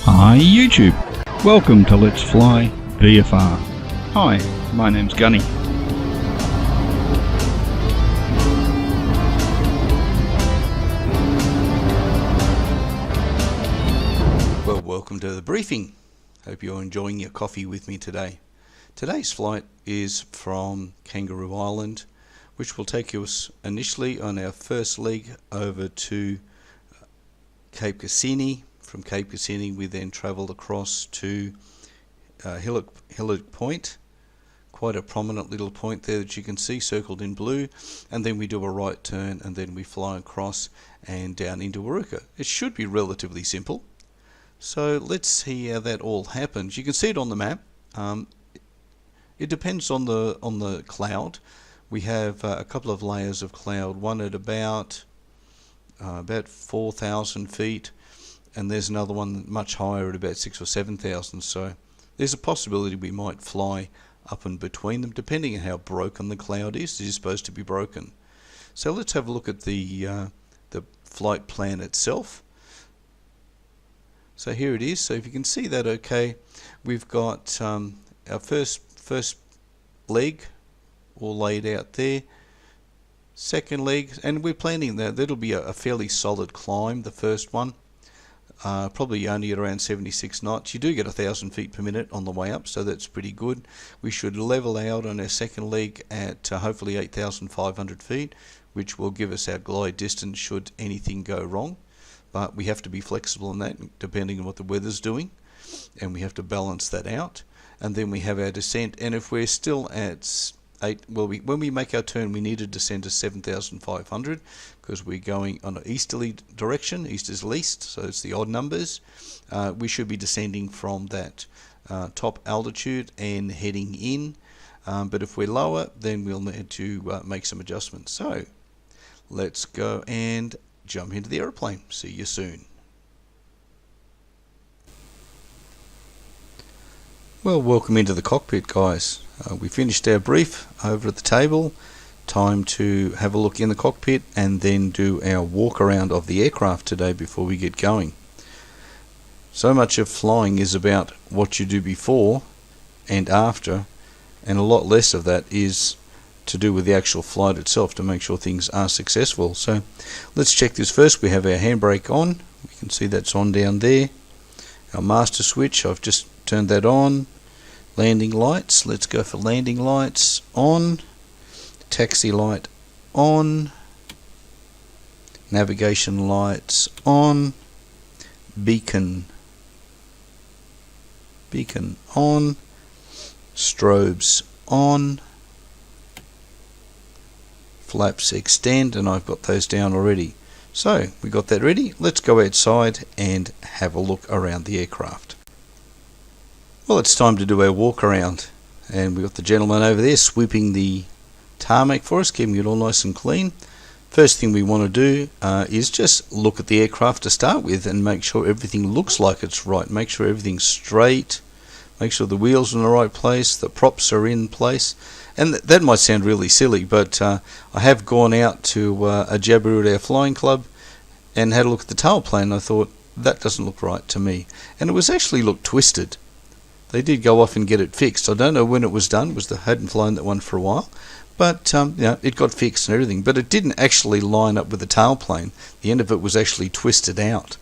Hi YouTube, welcome to Let's Fly VFR. Hi, my name's Gunny. Well, welcome to the briefing. Hope you're enjoying your coffee with me today. Today's flight is from Kangaroo Island, which will take us initially on our first leg over to Cape Cassini. From Cape Cassini we then travelled across to Hillock Point, quite a prominent little point there that you can see circled in blue, and then we do a right turn and then we fly across and down into Waruka. It should be relatively simple. So let's see how that all happens. You can see it on the map. It depends on the cloud. We have a couple of layers of cloud, one at about 4,000 feet, and there's another one much higher at about 6,000 or 7,000. So there's a possibility we might fly up and between them, depending on how broken the cloud is. It is supposed to be broken. So let's have a look at the flight plan itself. So here it is. So if you can see that okay, we've got our first leg all laid out there. Second leg, and we're planning that'll be a fairly solid climb, the first one. Probably only at around 76 knots. You do get 1,000 feet per minute on the way up, so that's pretty good. We should level out on our second leg at hopefully 8,500 feet, which will give us our glide distance should anything go wrong. But we have to be flexible in that, depending on what the weather's doing, and we have to balance that out. And then we have our descent, and if we're still at when we make our turn, we need to descend to 7,500 because we're going on an easterly direction. East is least, so it's the odd numbers. We should be descending from that top altitude and heading in. But if we're lower, then we'll need to make some adjustments. So let's go and jump into the aeroplane. See you soon. Well, welcome into the cockpit, guys. We finished our brief over at the table. Time to have a look in the cockpit and then do our walk around of the aircraft today before we get going. So much of flying is about what you do before and after, and a lot less of that is to do with the actual flight itself to make sure things are successful. So let's check this first. We have our handbrake on. We can see that's on down there. Our master switch, I've just turned that on. Landing lights, let's go for landing lights on. Taxi light on. Navigation lights on. Beacon on. Strobes on. Flaps extend, and I've got those down already. So we got that ready. Let's go outside and have a look around the aircraft. Well, it's time to do our walk around, and we've got the gentleman over there sweeping the tarmac for us, keeping it all nice and clean. First thing we want to do is just look at the aircraft to start with and make sure everything looks like it's right. Make sure everything's straight, make sure the wheels are in the right place, the props are in place. And that might sound really silly, but I have gone out to a Jabiru at our flying club and had a look at the tail plane, and I thought, that doesn't look right to me. And it was actually looked twisted. They did go off and get it fixed. I don't know when it was done. Hadn't flown that one for a while, but it got fixed and everything. But it didn't actually line up with the tail plane. The end of it was actually twisted out.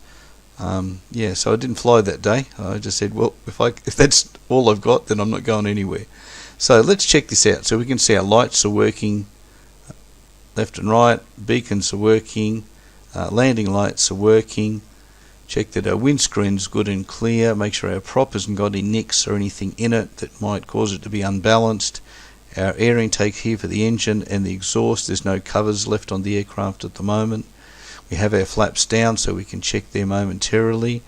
So I didn't fly that day. I just said, well, if that's all I've got, then I'm not going anywhere. So let's check this out. So we can see our lights are working, left and right. Beacons are working. Landing lights are working. Check that our windscreen's good and clear. Make sure our prop hasn't got any nicks or anything in it that might cause it to be unbalanced. Our air intake here for the engine and the exhaust, there's no covers left on the aircraft at the moment. We have our flaps down so we can check there momentarily.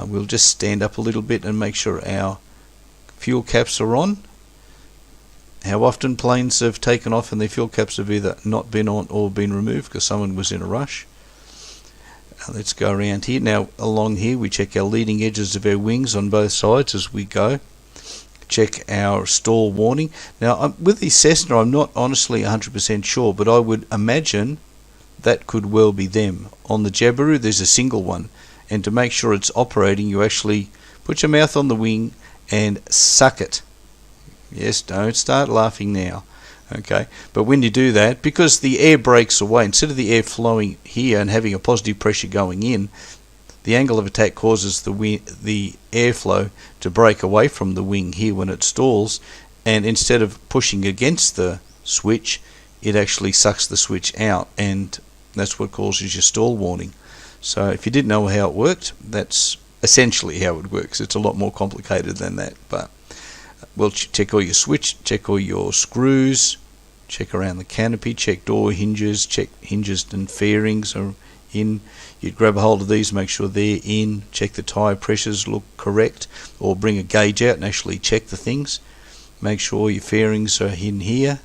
We'll just stand up a little bit and make sure our fuel caps are on. How often planes have taken off and their fuel caps have either not been on or been removed because someone was in a rush. Let's go around here. Now along here we check our leading edges of our wings on both sides as we go. Check our stall warning. Now with the Cessna I'm not honestly 100% sure, but I would imagine that could well be them. On the Jabiru there's a single one, and to make sure it's operating, you actually put your mouth on the wing and suck it. Yes, don't start laughing now. Okay, but when you do that, because the air breaks away, instead of the air flowing here and having a positive pressure going in, the angle of attack causes the airflow to break away from the wing here when it stalls, and instead of pushing against the switch, it actually sucks the switch out, and that's what causes your stall warning. So if you didn't know how it worked, that's essentially how it works. It's a lot more complicated than that, but we'll check all your switch, check all your screws, check around the canopy, check door hinges, check hinges and fairings are in. You'd grab a hold of these, make sure they're in, check the tyre pressures look correct, or bring a gauge out and actually check the things. Make sure your fairings are in here,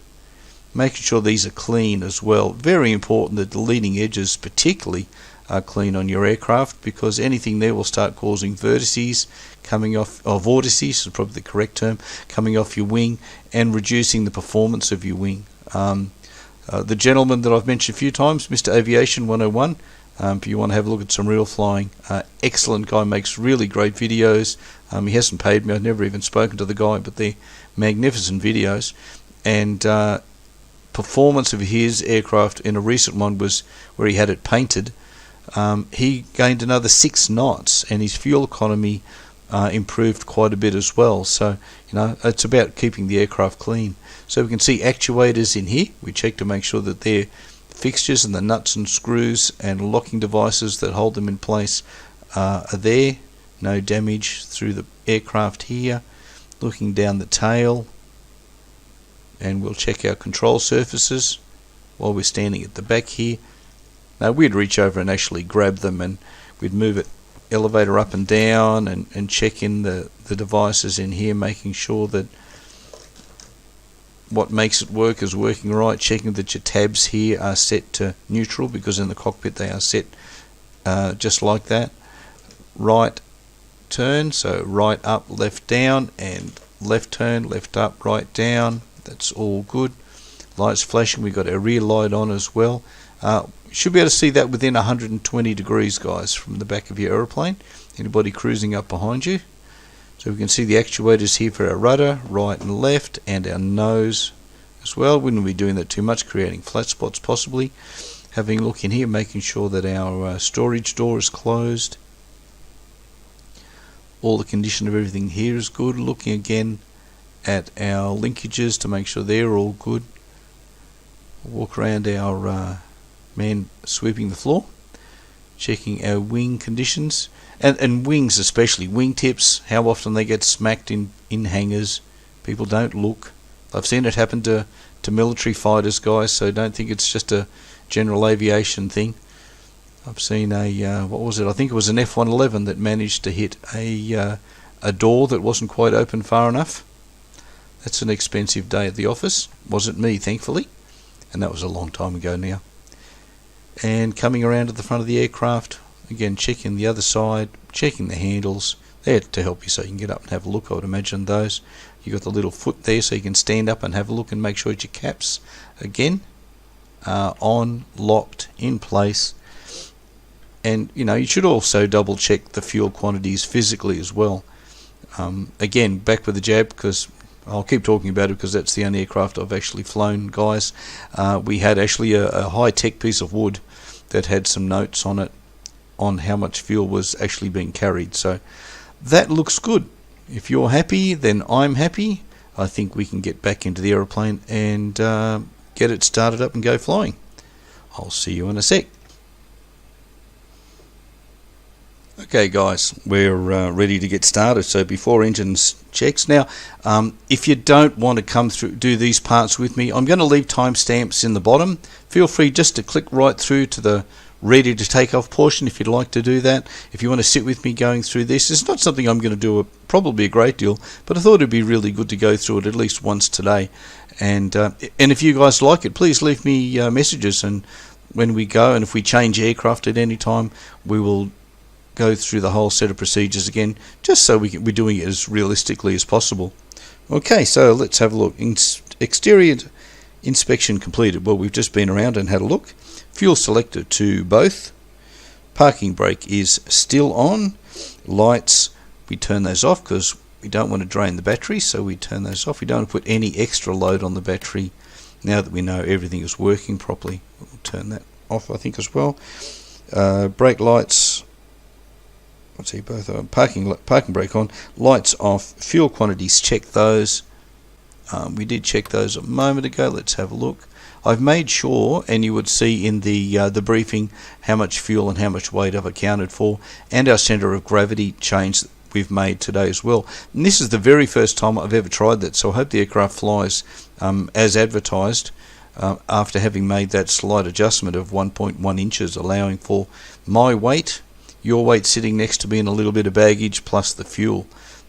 making sure these are clean as well. Very important that the leading edges particularly are clean on your aircraft, because anything there will start causing vortices coming off, or vortices is probably the correct term, coming off your wing and reducing the performance of your wing. The gentleman that I've mentioned a few times, Mr. Aviation 101, if you want to have a look at some real flying, excellent guy, makes really great videos. He hasn't paid me, I've never even spoken to the guy, but they're magnificent videos. And performance of his aircraft in a recent one was where he had it painted. He gained another 6 knots, and his fuel economy improved quite a bit as well. So it's about keeping the aircraft clean. So we can see actuators in here. We check to make sure that they're fixtures, and the nuts and screws and locking devices that hold them in place are there. No damage through the aircraft here. Looking down the tail, and we'll check our control surfaces while we're standing at the back here. Now we'd reach over and actually grab them, and we'd move it elevator up and down and check in the devices in here, making sure that what makes it work is working right, checking that your tabs here are set to neutral, because in the cockpit they are set just like that. Right turn, so right up, left down, and left turn, left up, right down. That's all good. Lights flashing, we've got our rear light on as well. Should be able to see that within 120 degrees, guys, from the back of your aeroplane. Anybody cruising up behind you? So we can see the actuators here for our rudder, right and left, and our nose as well. Wouldn't be doing that too much, creating flat spots possibly. Having a look in here, making sure that our storage door is closed. All the condition of everything here is good. Looking again at our linkages to make sure they're all good. Walk around our man sweeping the floor, checking our wing conditions, and wings especially, wing tips, how often they get smacked in hangars. People don't look. I've seen it happen to military fighters, guys, so don't think it's just a general aviation thing. I've seen what was it? I think it was an F-111 that managed to hit a door that wasn't quite open far enough. That's an expensive day at the office. Wasn't me, thankfully, and that was a long time ago now. And coming around to the front of the aircraft, again checking the other side, checking the handles. They're to help you so you can get up and have a look, I would imagine those. You got the little foot there so you can stand up and have a look and make sure that your caps again are on, locked, in place. And you should also double check the fuel quantities physically as well. Again, back with the jab, because I'll keep talking about it because that's the only aircraft I've actually flown, guys. We had actually a high-tech piece of wood that had some notes on it on how much fuel was actually being carried. So that looks good. If you're happy, then I'm happy. I think we can get back into the aeroplane and get it started up and go flying. I'll see you in a sec. Okay guys, we're ready to get started. So before engines checks, now if you don't want to come through do these parts with me, I'm going to leave timestamps in the bottom. Feel free just to click right through to the ready to take off portion if you'd like to do that. If you want to sit with me going through this, it's not something I'm going to do probably a great deal, but I thought it'd be really good to go through it at least once today. And if you guys like it, please leave me messages, and when we go, and if we change aircraft at any time, we will go through the whole set of procedures again, just so we're doing it as realistically as possible. Okay, so let's have a look. Exterior inspection completed. Well, we've just been around and had a look. Fuel selector to both. Parking brake is still on. Lights, we turn those off because we don't want to drain the battery, so we turn those off. We don't want to put any extra load on the battery now that we know everything is working properly. We'll turn that off, I think, as well. Brake lights, let's see, both are parking brake on, lights off, fuel quantities, check those. We did check those a moment ago. Let's have a look. I've made sure, and you would see in the briefing how much fuel and how much weight I've accounted for, and our centre of gravity change that we've made today as well. And this is the very first time I've ever tried that, so I hope the aircraft flies as advertised after having made that slight adjustment of 1.1 inches, allowing for my weight, your weight sitting next to me, and a little bit of baggage plus the fuel.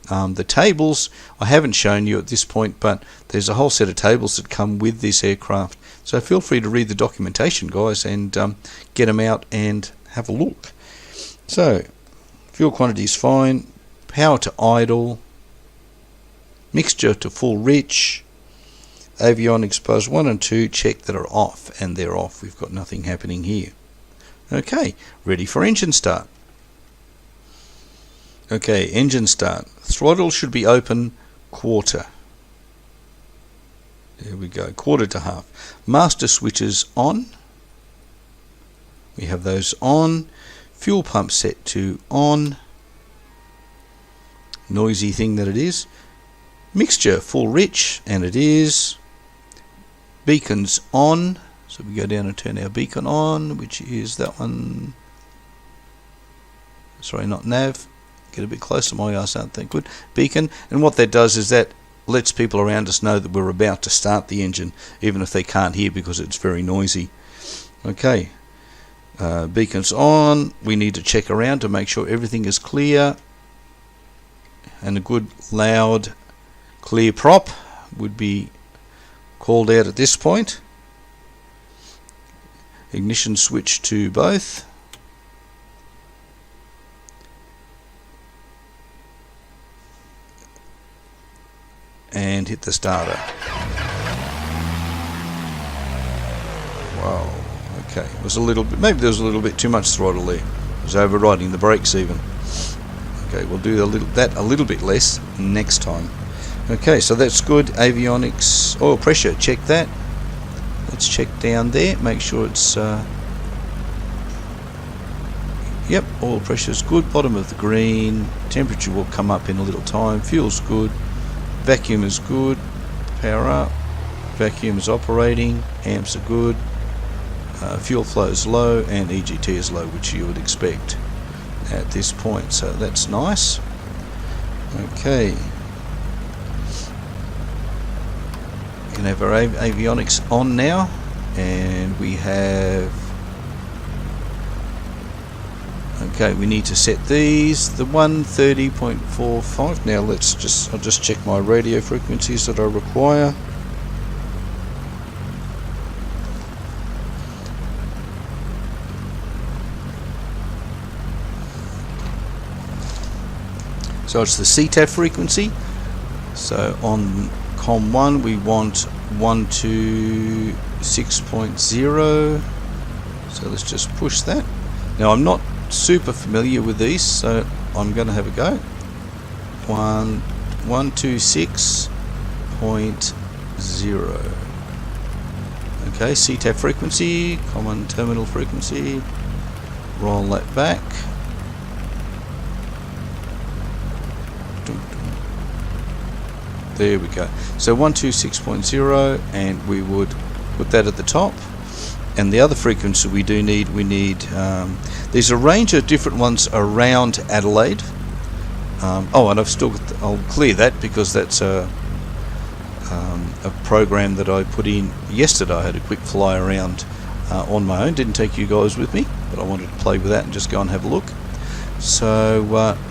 The tables I haven't shown you at this point, but there's a whole set of tables that come with this aircraft, so feel free to read the documentation, guys, and get them out and have a look. So fuel quantity is fine, power to idle, mixture to full rich, avionics buzz 1 and 2 check that are off, and they're off. We've got nothing happening here. Okay, ready for engine start. Okay, engine start. Throttle should be open quarter. There we go, quarter to half. Master switches on. We have those on. Fuel pump set to on. Noisy thing that it is. Mixture full rich, and it is. Beacons on. So we go down and turn our beacon on, which is that one. Sorry, not nav. Get a bit closer, my eyes aren't that good. Beacon, and what that does is that lets people around us know that we're about to start the engine, even if they can't hear because it's very noisy. Okay, beacons on. We need to check around to make sure everything is clear, and a good loud clear prop would be called out at this point. Ignition switch to both. And hit the starter. Wow, okay, it was a little bit, maybe there was a little bit too much throttle there. It was overriding the brakes even. Okay, we'll do that a little bit less next time. Okay, so that's good. Avionics, oil pressure, check that. Let's check down there, make sure it's yep, oil pressure is good, bottom of the green, temperature will come up in a little time, fuel's good. Vacuum is good, power up, vacuum is operating, amps are good, fuel flow is low, and EGT is low, which you would expect at this point, so that's nice. Okay, we can have our avionics on now, and we have, okay, we need to set these, the 130.45. Now I'll just check my radio frequencies that I require. So it's the CTAF frequency. So on COM 1 we want 126.0. So let's just push that. Now I'm not super familiar with these, so I'm going to have a go. 126.0. Okay, CTAF frequency, common terminal frequency. Roll that back. There we go. So 126.0, and we would put that at the top. And the other frequency we need, there's a range of different ones around Adelaide. Oh, and I'll clear that because that's a program that I put in yesterday. I had a quick fly around on my own, didn't take you guys with me, but I wanted to play with that and just go and have a look. So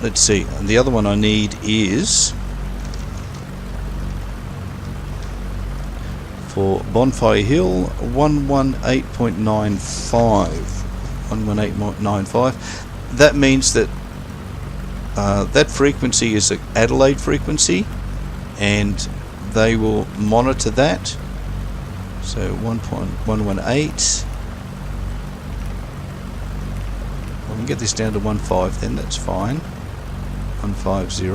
let's see, and the other one I need is for Bonfire Hill, 118.95. 118.95. That means that that frequency is an Adelaide frequency, and they will monitor that. So 1.118. we can get this down to 1.5, then that's fine. 150.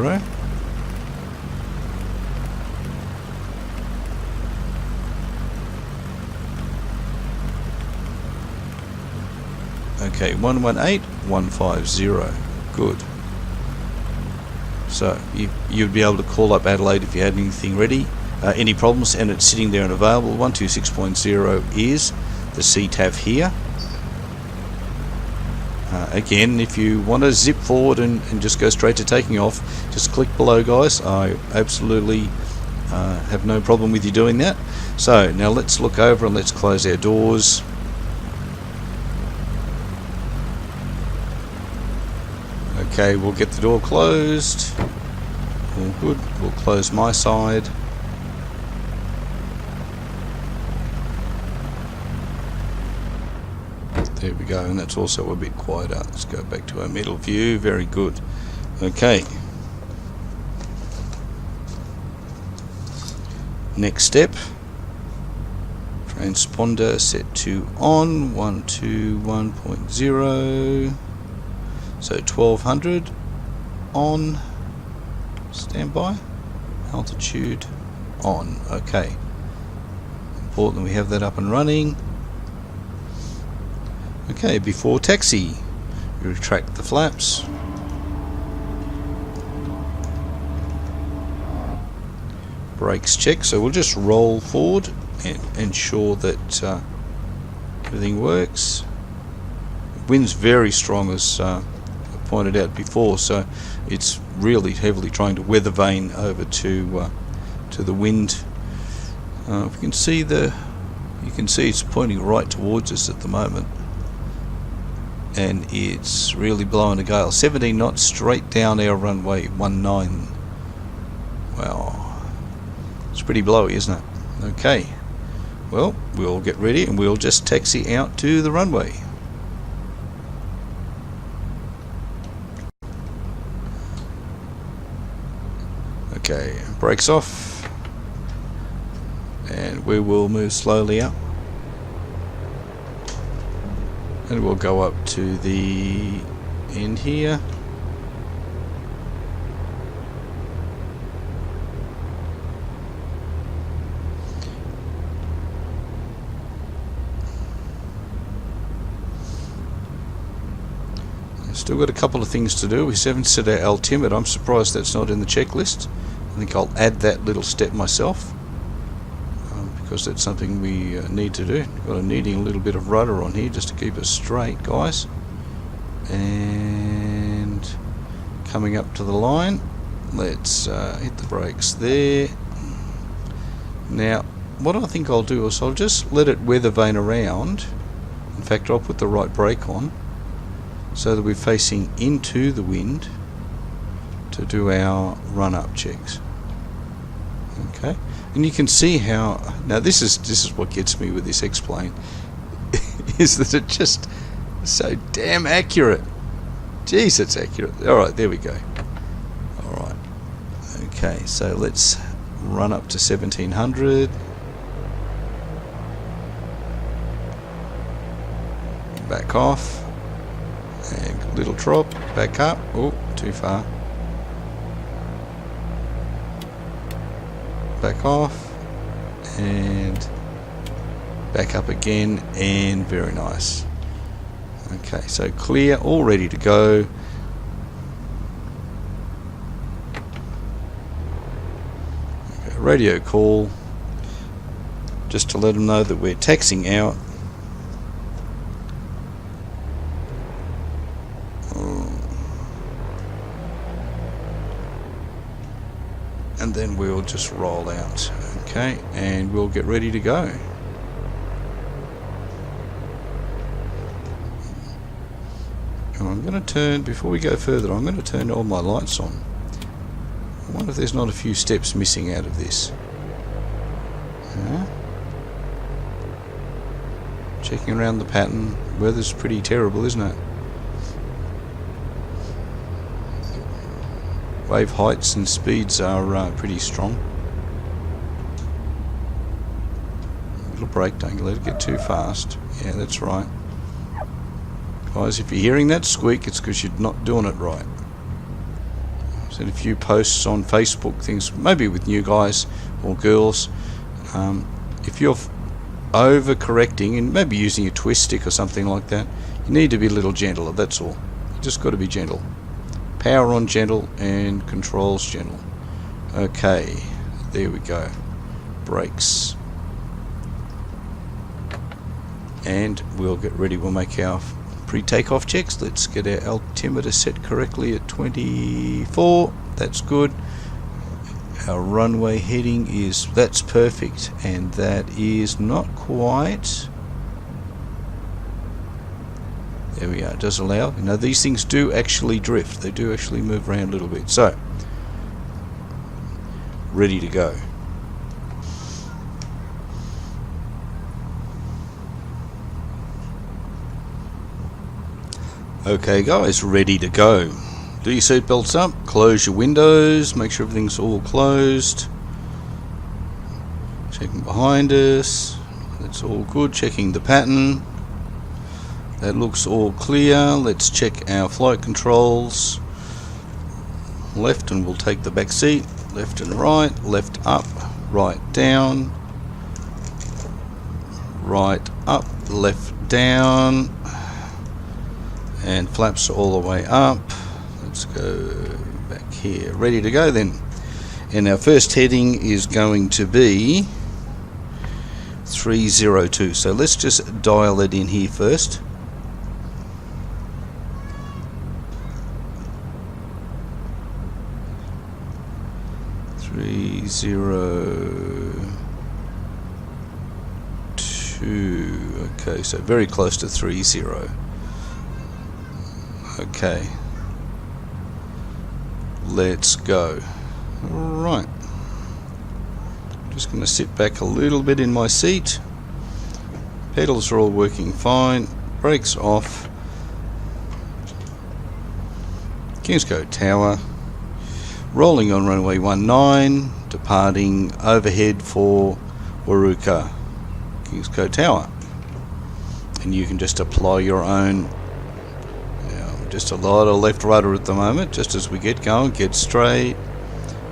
Okay, 118, 150. Good. So you'd be able to call up Adelaide if you had anything ready, any problems, and it's sitting there and available. 126.0 is the CTAF here. Again, if you want to zip forward and just go straight to taking off, just click below, guys. I absolutely have no problem with you doing that. So now let's look over and let's close our doors. Okay, we'll get the door closed. All good. We'll close my side. There we go, and that's also a bit quieter. Let's go back to our middle view. Very good. Okay. Next step. Transponder set to on. 121.0. So 1200 on. Standby. Altitude on. Okay. Important we have that up and running. Okay, before taxi, you retract the flaps. Brakes check, so we'll just roll forward and ensure that everything works. Wind's very strong, as I pointed out before, so it's really heavily trying to weather vane over to the wind. If you can see you can see it's pointing right towards us at the moment. And it's really blowing a gale. 17 knots straight down our runway 19. Wow, it's pretty blowy, isn't it? Okay, well, we'll get ready and we'll just taxi out to the runway. Okay, brakes off, and we will move slowly up. And we'll go up to the end here. Still got a couple of things to do. We haven't set our altimeter. I'm surprised that's not in the checklist. I think I'll add that little step myself, because that's something we need to do. Got needing a little bit of rudder on here just to keep us straight, guys. And coming up to the line, let's hit the brakes there. Now, what I think I'll do is I'll just let it weather vane around. In fact, I'll put the right brake on so that we're facing into the wind to do our run-up checks. Okay. And you can see how, now this is what gets me with this X-plane, is that it's just so damn accurate. Jeez, it's accurate. Alright, there we go. Alright. Okay, so let's run up to 1700. Back off. And a little drop. Back up. Oh, too far. Back off and back up again, and very nice. Okay, so clear, all ready to go. Okay, radio call just to let them know that we're taxiing out. And then we'll just roll out. Okay, and we'll get ready to go. And I'm going to turn, before we go further, I'm going to turn all my lights on. I wonder if there's not a few steps missing out of this. Yeah. Checking around the pattern. Weather's pretty terrible, isn't it? Wave heights and speeds are pretty strong. Little brake, don't let it get too fast. Yeah, that's right. Guys, if you're hearing that squeak, it's because you're not doing it right. I've seen a few posts on Facebook, things maybe with new guys or girls. If you're over-correcting and maybe using a twist stick or something like that, you need to be a little gentler, that's all. You just got to be gentle. Power on gentle and controls gentle. Okay, there we go. Brakes. And we'll get ready, we'll make our pre-takeoff checks. Let's get our altimeter set correctly at 24. That's good. Our runway heading that's perfect, and that is not quite. There we are. It does allow. You know, these things do actually drift. They do actually move around a little bit. So, ready to go. Okay guys, ready to go. Do your seatbelts up, close your windows, make sure everything's all closed. Checking behind us, that's all good. Checking the pattern, that looks all clear. Let's check our flight controls. Left, and we'll take the back seat. Left and right, left up, right down, right up, left down, and flaps all the way up. Let's go back here. Ready to go then. And our first heading is going to be 302. So let's just dial it in here first. Three 302. Okay, so very close to 30. Okay. Let's go. Alright. Just going to sit back a little bit in my seat. Pedals are all working fine. Brakes off. Kingscote Tower. Rolling on runway 19. Departing overhead for Waruka. Kingscote Tower. And you can just apply your own. Just a lot of left rudder at the moment, just as we get going. Get straight,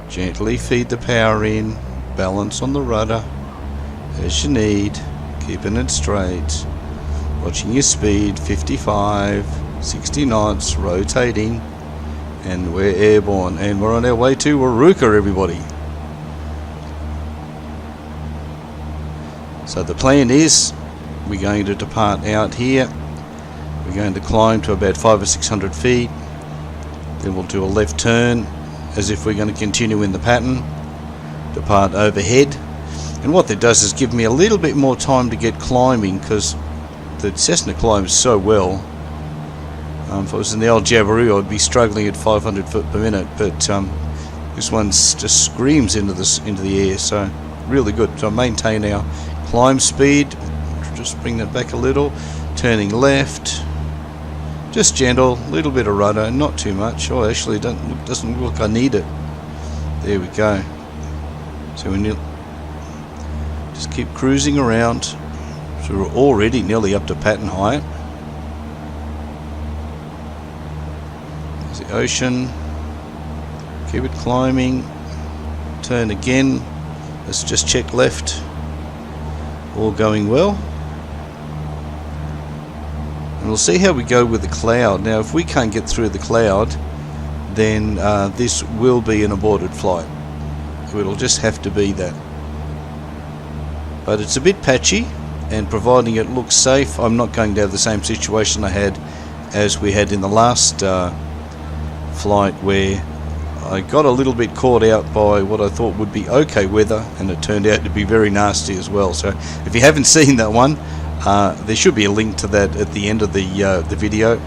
gently feed the power in, balance on the rudder as you need, keeping it straight, watching your speed, 55, 60 knots, rotating, and we're airborne, and we're on our way to Waruka, everybody. So the plan is, we're going to depart out here. We're going to climb to about 500 or 600 feet. Then we'll do a left turn as if we're going to continue in the pattern. Depart overhead. And what that does is give me a little bit more time to get climbing, because the Cessna climbs so well. If I was in the old Jabiru, I'd be struggling at 500 foot per minute, but this one just screams into the air, so really good. So maintain our climb speed. Just bring that back a little. Turning left. Just gentle, little bit of rudder, not too much. Oh, actually, doesn't look like I need it. There we go. So we just keep cruising around. So we're already nearly up to pattern height. There's the ocean. Keep it climbing. Turn again. Let's just check left. All going well. And we'll see how we go with the cloud. Now, if we can't get through the cloud, then this will be an aborted flight. It'll just have to be that. But it's a bit patchy, and providing it looks safe, I'm not going to have the same situation I had as we had in the last flight, where I got a little bit caught out by what I thought would be okay weather, and it turned out to be very nasty as well. So if you haven't seen that one, there should be a link to that at the end of the video,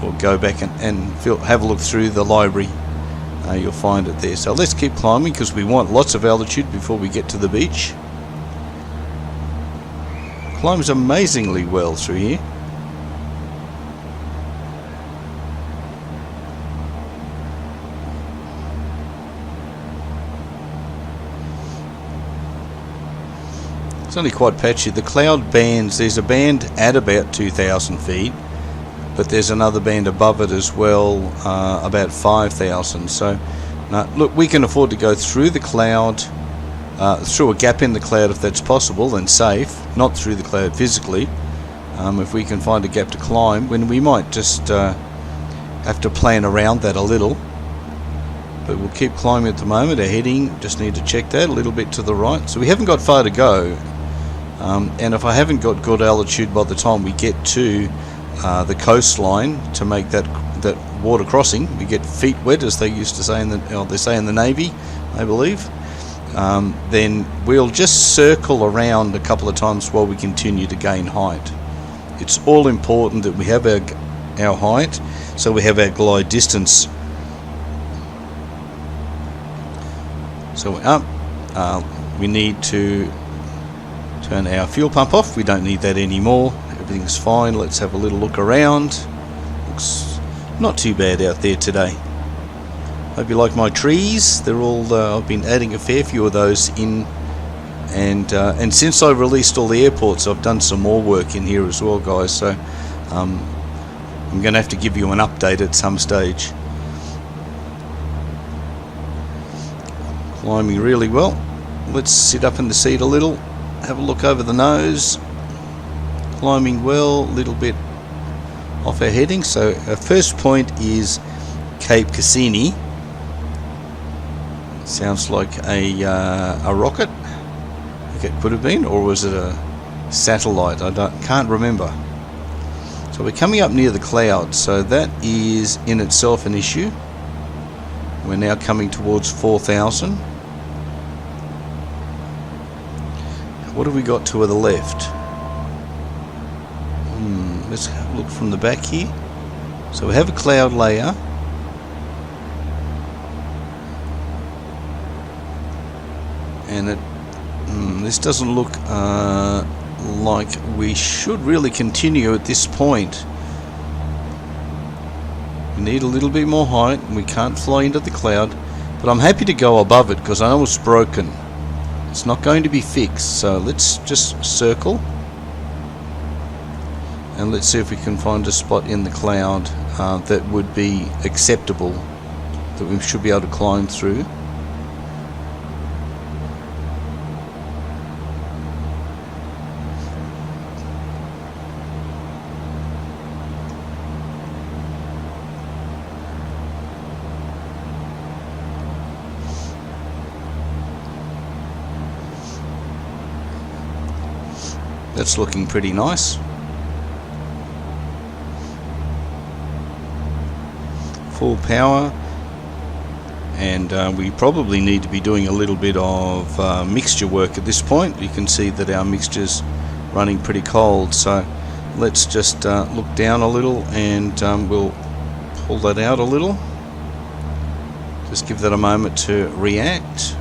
or go back and have a look through the library. You'll find it there. So let's keep climbing, because we want lots of altitude before we get to the beach. Climbs amazingly well through here. It's only quite patchy. The cloud bands, there's a band at about 2,000 feet, but there's another band above it as well, about 5,000. So look, we can afford to go through the cloud, through a gap in the cloud if that's possible and safe, not through the cloud physically. If we can find a gap to climb, when we might just have to plan around that a little, but we'll keep climbing at the moment. Our heading, just need to check that a little bit to the right, so we haven't got far to go. And if I haven't got good altitude by the time we get to the coastline to make that water crossing, we get feet wet, as they used to say in the Navy, I believe. Then we'll just circle around a couple of times while we continue to gain height. It's all important that we have our height, so we have our glide distance. So we're up. We need to turn our fuel pump off. We don't need that anymore. Everything's fine. Let's have a little look around. Looks not too bad out there today. Hope you like my trees. They're all. I've been adding a fair few of those in, and since I released all the airports, I've done some more work in here as well, guys. So I'm going to have to give you an update at some stage. Climbing really well. Let's sit up in the seat a little, have a look over the nose. Climbing well, a little bit off our heading. So our first point is Cape Cassini. Sounds like a rocket. Okay, it could have been, or was it a satellite? Can't remember. So we're coming up near the clouds, so that is in itself an issue. We're now coming towards 4,000. What have we got to the left? Let's look from the back here. So we have a cloud layer. And this doesn't look like we should really continue at this point. We need a little bit more height, and we can't fly into the cloud, but I'm happy to go above it because I know it's broken. It's not going to be fixed, so let's just circle and let's see if we can find a spot in the cloud that would be acceptable, that we should be able to climb through. That's looking pretty nice. Full power, and we probably need to be doing a little bit of mixture work at this point. You can see that our mixture's running pretty cold, so let's just look down a little and we'll pull that out a little. Just give that a moment to react.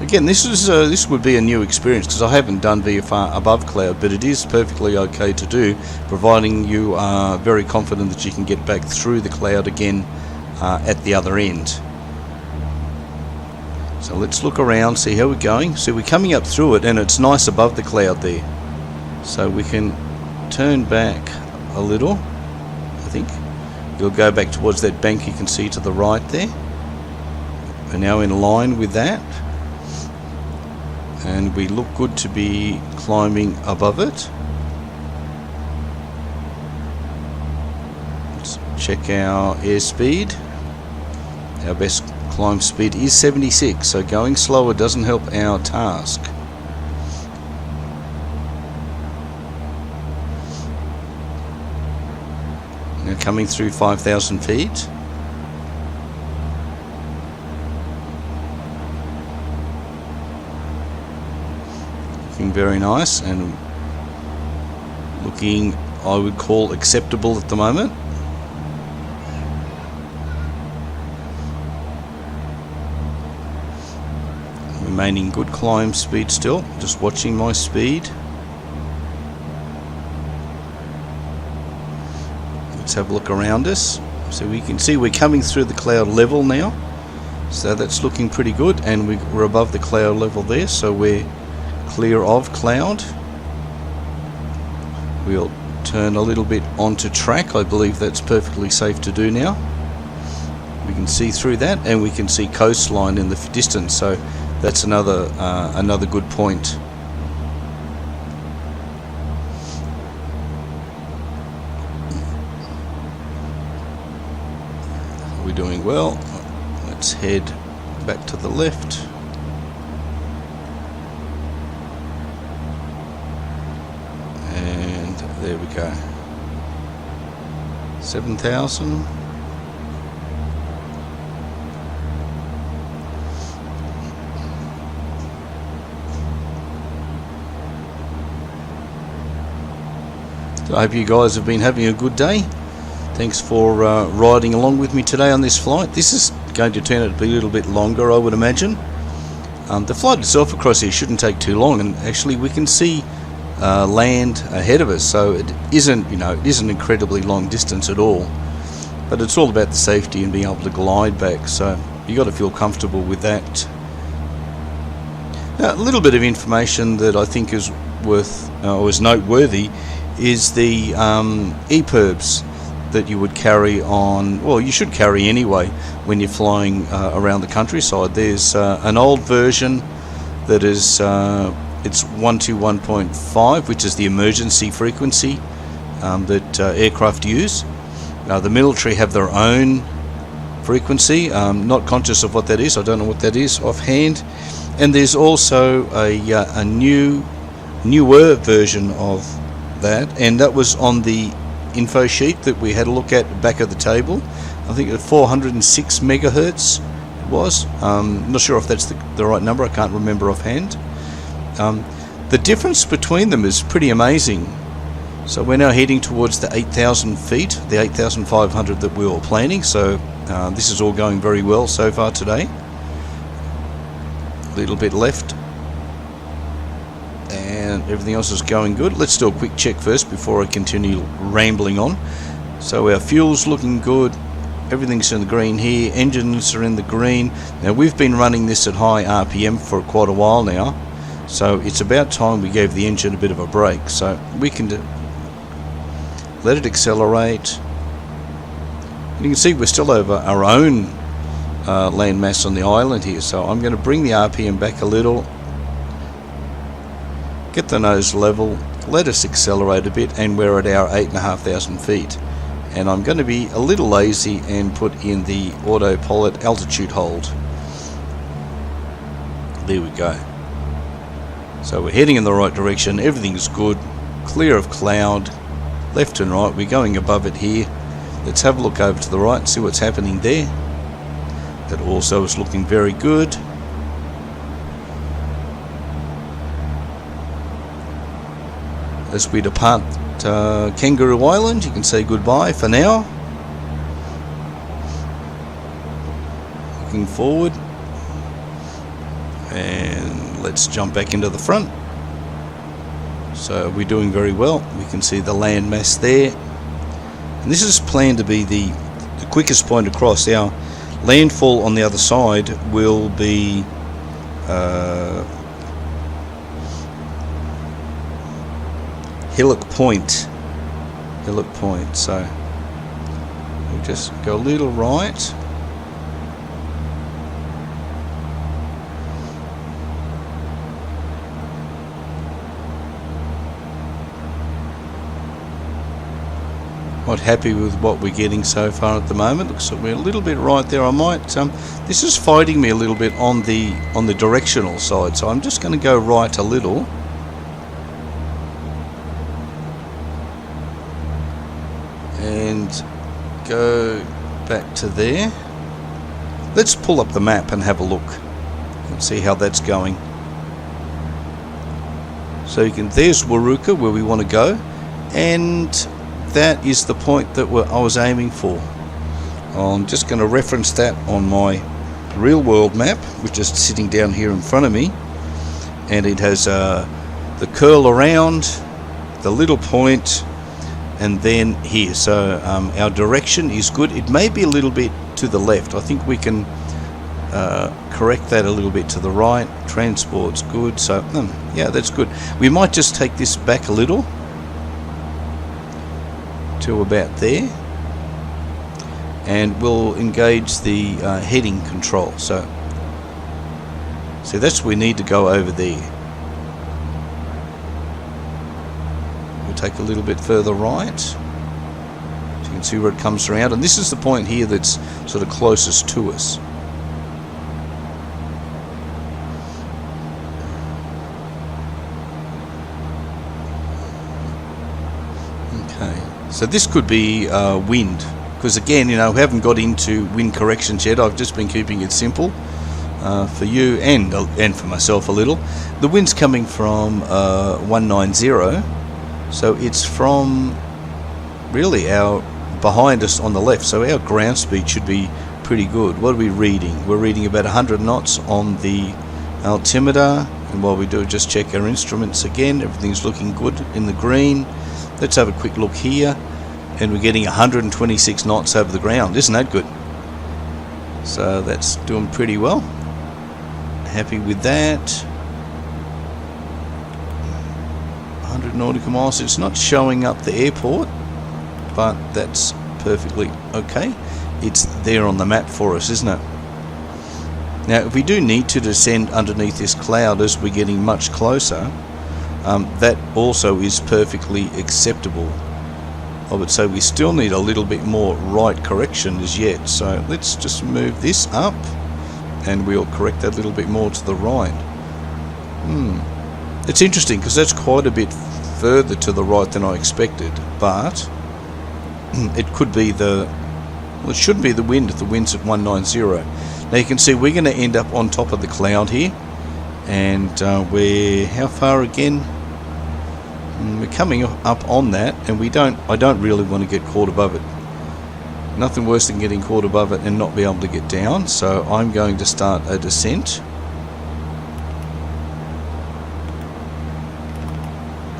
Again, this would be a new experience because I haven't done VFR above cloud, but it is perfectly okay to do, providing you are very confident that you can get back through the cloud again at the other end. So let's look around, see how we're going. So we're coming up through it, and it's nice above the cloud there. So we can turn back a little, I think. You'll go back towards that bank you can see to the right there. We're now in line with that. And we look good to be climbing above it. Let's check our airspeed. Our best climb speed is 76, so going slower doesn't help our task. Now coming through 5,000 feet. Looking very nice and looking, I would call, acceptable at the moment. Remaining good climb speed still, just watching my speed. Let's have a look around us. So we can see we're coming through the cloud level now, so that's looking pretty good, and we're above the cloud level there, so we're clear of cloud. We'll turn a little bit onto track. I believe that's perfectly safe to do now. We can see through that, and we can see coastline in the distance, so that's another good point. We're doing well. Let's head back to the left. And there we go. 7,000. I hope you guys have been having a good day. Thanks for riding along with me today on this flight. This is going to turn out to be a little bit longer, I would imagine. The flight itself across here shouldn't take too long, and actually we can see land ahead of us, so it isn't, it isn't an incredibly long distance at all. But it's all about the safety and being able to glide back, so you got to feel comfortable with that. Now, a little bit of information that I think is noteworthy is the EPIRBs that you would carry on, well, you should carry anyway when you're flying around the countryside. There's an old version that is it's 121.5, which is the emergency frequency that aircraft use. The military have their own frequency. Not conscious of what that is. I don't know what that is offhand. And there's also a newer version of that, and that was on the info sheet that we had a look at back at the table. I think at 406 megahertz it was. Not sure if that's the right number. I can't remember offhand. The difference between them is pretty amazing. So we're now heading towards the 8,000 feet, the 8,500 that we were planning. So this is all going very well so far today. A little bit left, and everything else is going good. Let's do a quick check first before I continue rambling on. So our fuel's looking good, everything's in the green here, engines are in the green. Now we've been running this at high RPM for quite a while now, so it's about time we gave the engine a bit of a break. So we can let it accelerate. And you can see we're still over our own land mass on the island here, so I'm going to bring the RPM back a little, get the nose level, let us accelerate a bit, and we're at our 8,500 feet. And I'm going to be a little lazy and put in the autopilot altitude hold. There we go. So we're heading in the right direction, everything's good, clear of cloud, left and right, we're going above it here. Let's have a look over to the right and see what's happening there. That also is looking very good. As we depart Kangaroo Island, you can say goodbye for now. Looking forward. And let's jump back into the front. So we're doing very well. We can see the land mass there. And this is planned to be the quickest point across. Our landfall on the other side will be Hillock Point. So we'll just go a little right. Not happy with what we're getting so far at the moment. Looks like we're a little bit right there. I might this is fighting me a little bit on the directional side, so I'm just going to go right a little. And go back to there. Let's pull up the map and have a look and see how that's going. So you can, there's Waruka, where we want to go, and that is the point that I was aiming for. I'm just going to reference that on my real world map, which is sitting down here in front of me, and it has the curl around, the little point, and then here. So our direction is good. It may be a little bit to the left. I think we can correct that a little bit to the right. Transport's good, so yeah, that's good. We might just take this back a little to about there, and we'll engage the heading control. So that's where we need to go over there. We'll take a little bit further right, so you can see where it comes around, and this is the point here that's sort of closest to us. So this could be wind, because again, you know, we haven't got into wind corrections yet. I've just been keeping it simple for you and for myself a little. The wind's coming from 190, so it's from really behind us on the left, so our ground speed should be pretty good. What are we reading? We're reading about 100 knots on the altimeter, and while we do, just check our instruments again. Everything's looking good in the green. Let's have a quick look here, and we're getting 126 knots over the ground. Isn't that good? So that's doing pretty well. Happy with that. 100 nautical miles. It's not showing up the airport, but that's perfectly okay. It's there on the map for us, isn't it? Now, if we do need to descend underneath this cloud as we're getting much closer, that also is perfectly acceptable. I would say we still need a little bit more right correction as yet, so let's just move this up and we'll correct that a little bit more to the right. It's interesting because that's quite a bit further to the right than I expected, but it could be it shouldn't be the wind if the wind's at 190. Now you can see we're going to end up on top of the cloud here, and we're how far again? We're coming up on that, and I don't really want to get caught above it. Nothing worse than getting caught above it and not be able to get down, so I'm going to start a descent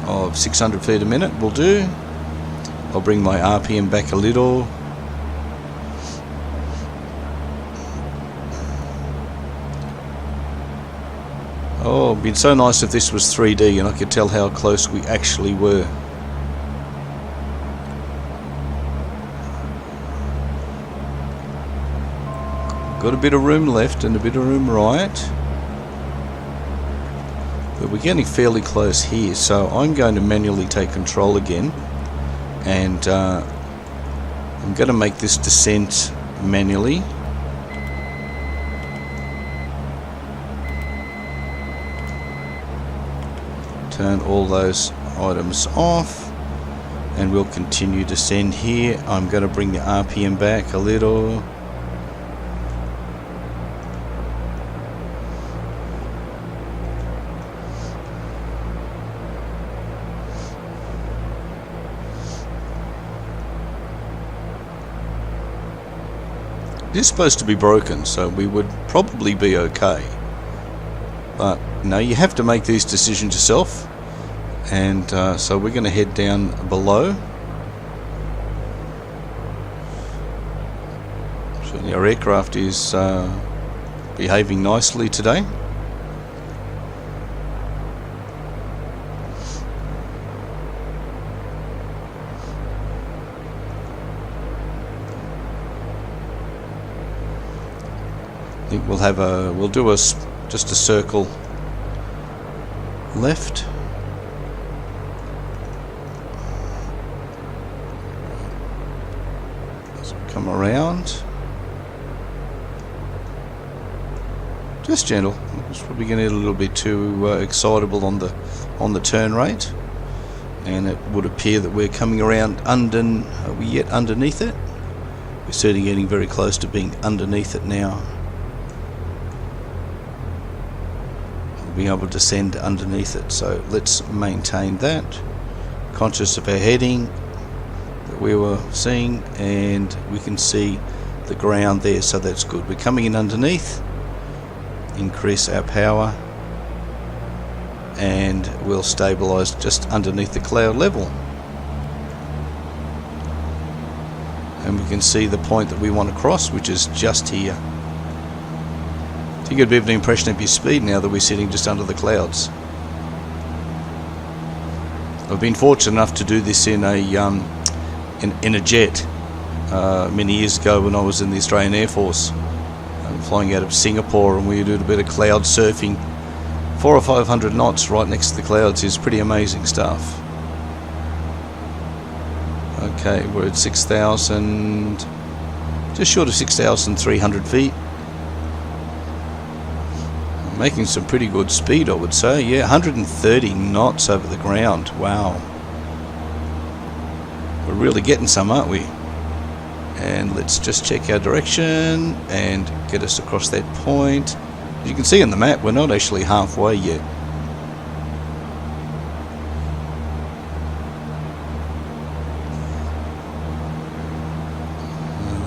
of 600 feet a minute will do. I'll bring my RPM back a little. Oh, it'd been so nice if this was 3D and I could tell how close we actually were. Got a bit of room left and a bit of room right, but we're getting fairly close here, so I'm going to manually take control again, and I'm going to make this descent manually. Turn all those items off, and we'll continue to descend here. I'm going to bring the RPM back a little. It is supposed to be broken, so we would probably be okay. But no, you have to make these decisions yourself, and so we're going to head down below. So our aircraft is behaving nicely today. I think we'll do just a circle left. Let's come around. Just gentle. It's probably going to get a little bit too excitable on the turn rate, and it would appear that we're coming around are we yet underneath it? We're certainly getting very close to being underneath it now. Being able to descend underneath it, so let's maintain that, conscious of our heading that we were seeing, and we can see the ground there, so that's good. We're coming in underneath, increase our power, and we'll stabilize just underneath the cloud level, and we can see the point that we want to cross, which is just here. You get a bit of an impression of your speed now that we're sitting just under the clouds. I've been fortunate enough to do this in in a jet many years ago when I was in the Australian Air Force, flying out of Singapore, and we did a bit of cloud surfing. 400 or 500 knots right next to the clouds is pretty amazing stuff. Okay, we're at 6,000, just short of 6,300 feet. Making some pretty good speed, I would say. Yeah, 130 knots over the ground. Wow. We're really getting some, aren't we? And let's just check our direction and get us across that point. As you can see on the map, we're not actually halfway yet.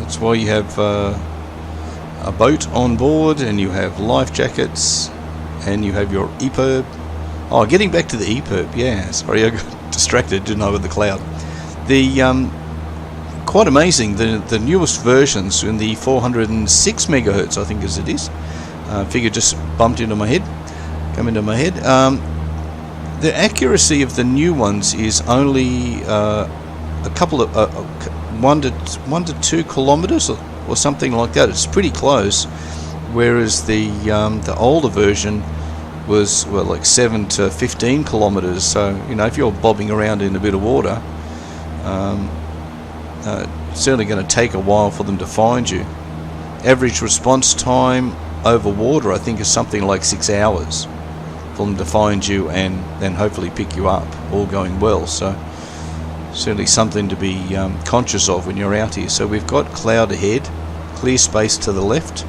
That's why you have a boat on board, and you have life jackets, and you have your EPIRB. Oh, getting back to the EPIRB, yeah, sorry, I got distracted, didn't I, with the cloud. The quite amazing, the newest versions in the 406 megahertz, I think as it is. Figure just bumped into my head, come into my head. The accuracy of the new ones is only a couple of 1 to 2 kilometers or something like that. It's pretty close, whereas the older version was, well, like 7 to 15 kilometers. So, you know, if you're bobbing around in a bit of water, it's certainly going to take a while for them to find you. Average response time over water, I think, is something like 6 hours for them to find you and then hopefully pick you up, all going well. So certainly something to be conscious of when you're out here. So we've got cloud ahead, clear space to the left.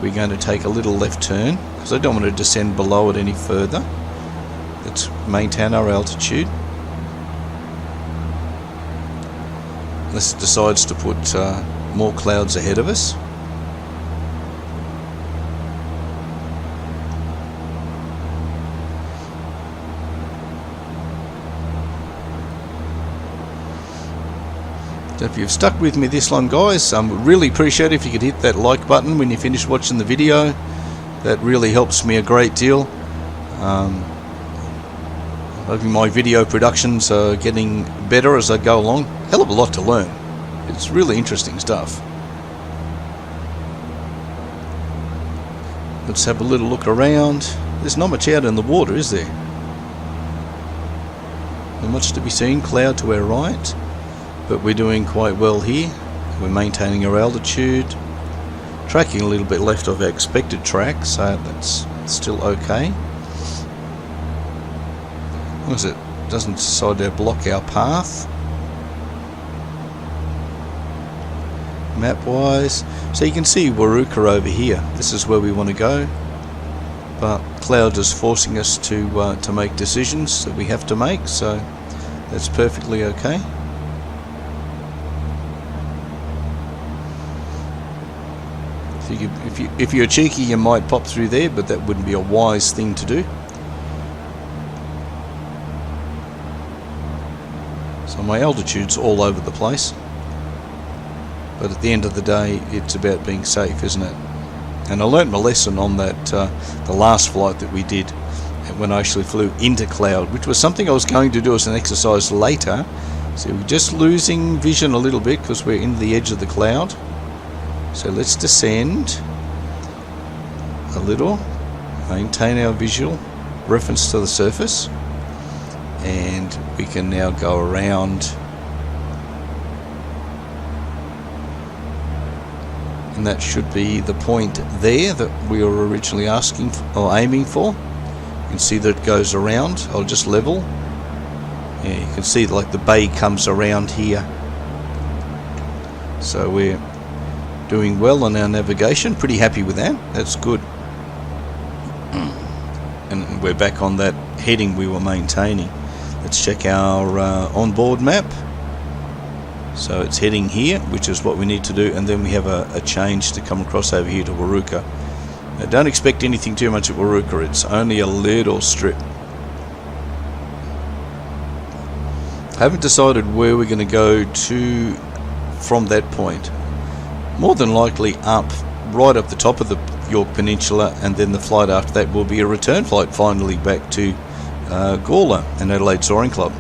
We're going to take a little left turn because I don't want to descend below it any further. Let's maintain our altitude. This decides to put more clouds ahead of us. So if you've stuck with me this long, guys, really appreciate it if you could hit that like button when you finish watching the video. That really helps me a great deal. Hoping my video productions are getting better as I go along. Hell of a lot to learn. It's really interesting stuff. Let's have a little look around. There's not much out in the water, is there? Not much to be seen. Cloud to our right. But we're doing quite well here. We're maintaining our altitude, tracking a little bit left of our expected track, so that's still okay. As long as it doesn't decide to block our path. Map wise, so you can see Waruka over here. This is where we want to go, but cloud is forcing us to make decisions that we have to make, so that's perfectly okay. If you're cheeky, you might pop through there, but that wouldn't be a wise thing to do. So my altitude's all over the place, but at the end of the day, it's about being safe, isn't it? And I learnt my lesson on that the last flight that we did, when I actually flew into cloud, which was something I was going to do as an exercise later. So we're just losing vision a little bit because we're in the edge of the cloud. So let's descend a little, maintain our visual reference to the surface, and we can now go around, and that should be the point there that we were originally asking for, or aiming for. You can see that it goes around. I'll just level. Yeah, you can see like the bay comes around here. So we're doing well on our navigation, pretty happy with that. That's good. And we're back on that heading we were maintaining. Let's check our onboard map. So it's heading here, which is what we need to do, and then we have a change to come across over here to Waruka. Now, don't expect anything too much at Waruka, it's only a little strip. Haven't decided where we're going to go to from that point. More than likely up, right up the top of the York Peninsula, and then the flight after that will be a return flight finally back to Gawler and Adelaide Soaring Club.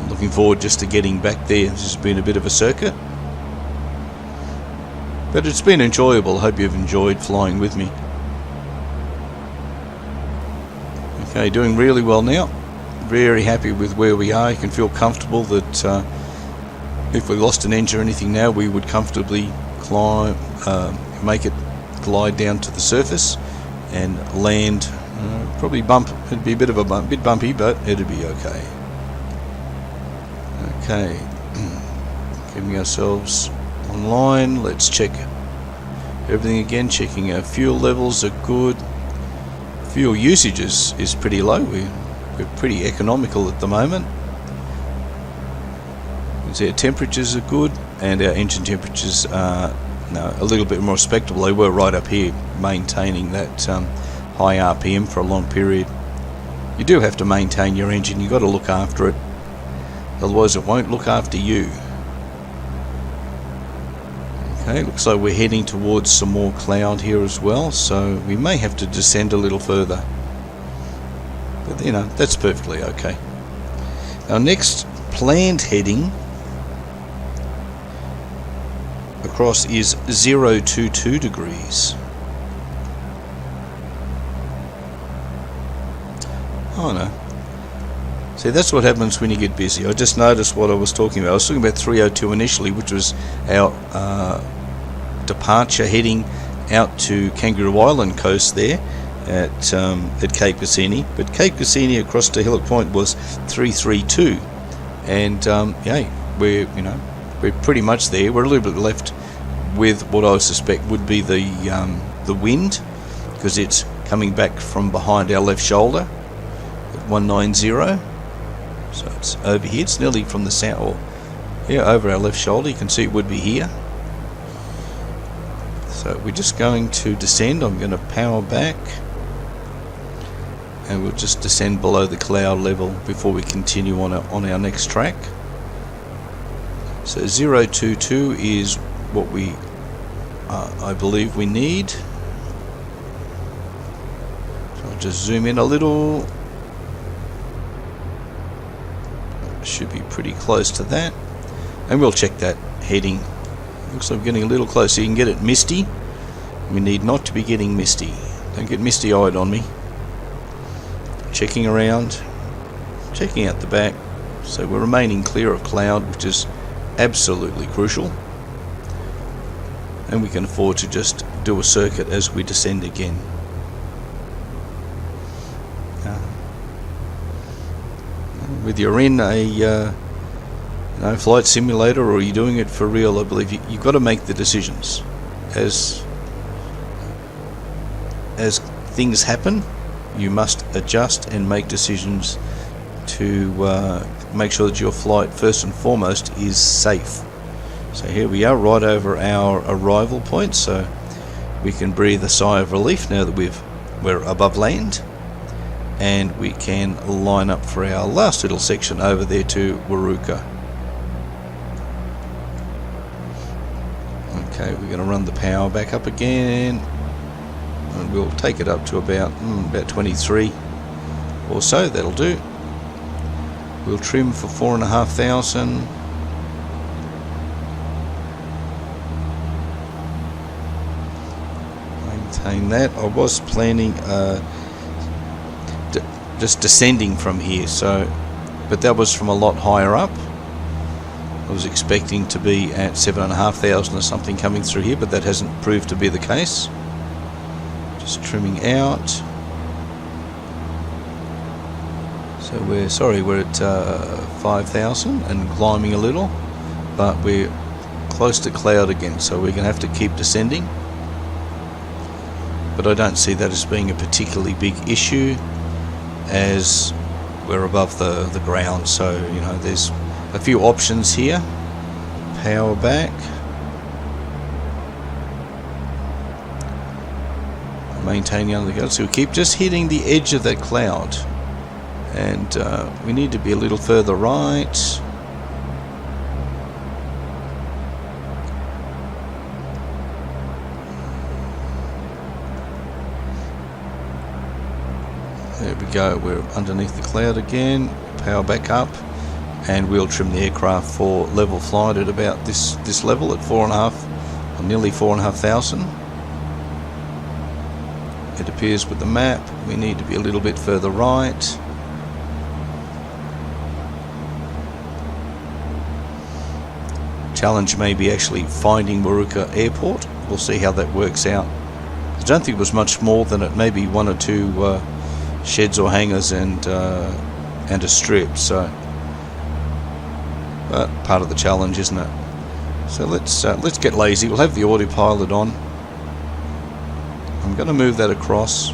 Looking looking forward just to getting back there. This has been a bit of a circuit, but it's been enjoyable. I hope you've enjoyed flying with me. Okay, doing really well now. Very happy with where we are. You can feel comfortable that if we lost an engine or anything now, we would comfortably climb, make it glide down to the surface and land. Probably bump. It'd be a bit of a bit bumpy, but it'd be okay. Okay, getting ourselves online. Let's check everything again. Checking our fuel levels are good. Fuel usage is pretty low. We're pretty economical at the moment. Our temperatures are good, and our engine temperatures are a little bit more respectable. They were right up here, maintaining that high RPM for a long period. You do have to maintain your engine. You've got to look after it, otherwise it won't look after you. Okay, looks like we're heading towards some more cloud here as well, so we may have to descend a little further, but you know, that's perfectly okay. Our next planned heading across is 022 degrees. Oh no. See, that's what happens when you get busy. I just noticed what I was talking about. I was talking about 302 initially, which was our departure heading out to Kangaroo Island coast there at Cape Cassini. But Cape Cassini across to Hillock Point was 332, and yeah, we're pretty much there. We're a little bit left with what I suspect would be the wind, because it's coming back from behind our left shoulder. 190, so it's over here. It's nearly from the south, or yeah, over our left shoulder. You can see it would be here. So we're just going to descend. I'm going to power back, and we'll just descend below the cloud level before we continue on our next track. So 022 is what we I believe we need. So I'll just zoom in a little. Should be pretty close to that, and we'll check that heading. Looks like we're getting a little closer. You can get it misty. We need not to be getting misty. Don't get misty-eyed on me. Checking around, checking out the back. So we're remaining clear of cloud, which is absolutely crucial, and we can afford to just do a circuit as we descend again. Whether you're in a flight simulator or you're doing it for real, I believe you've got to make the decisions as things happen. You must adjust and make decisions to make sure that your flight, first and foremost, is safe. So here we are, right over our arrival point, so we can breathe a sigh of relief now that we're above land. And we can line up for our last little section over there to Waruka. Okay, we're going to run the power back up again, and we'll take it up to about 23 or so. That'll do. We'll trim for 4,500. Maintain that. I was planning just descending from here, but that was from a lot higher up. I was expecting to be at 7,500 or something coming through here, but that hasn't proved to be the case. Just trimming out. So we're at 5,000 and climbing a little, but we're close to cloud again, so we're going to have to keep descending. But I don't see that as being a particularly big issue, as we're above the ground. So there's a few options here. Power back, maintaining under the gun, so we keep just hitting the edge of that cloud, and we need to be a little further right. There we go, we're underneath the cloud again. Power back up, and we'll trim the aircraft for level flight at about this level at 4.5 or nearly 4,500. It appears with the map we need to be a little bit further right. Challenge may be actually finding Moorooka Airport. We'll see how that works out. I don't think it was much more than it, maybe one or two sheds or hangars and a strip. So, but part of the challenge, isn't it? So let's get lazy. We'll have the autopilot on. I'm going to move that across.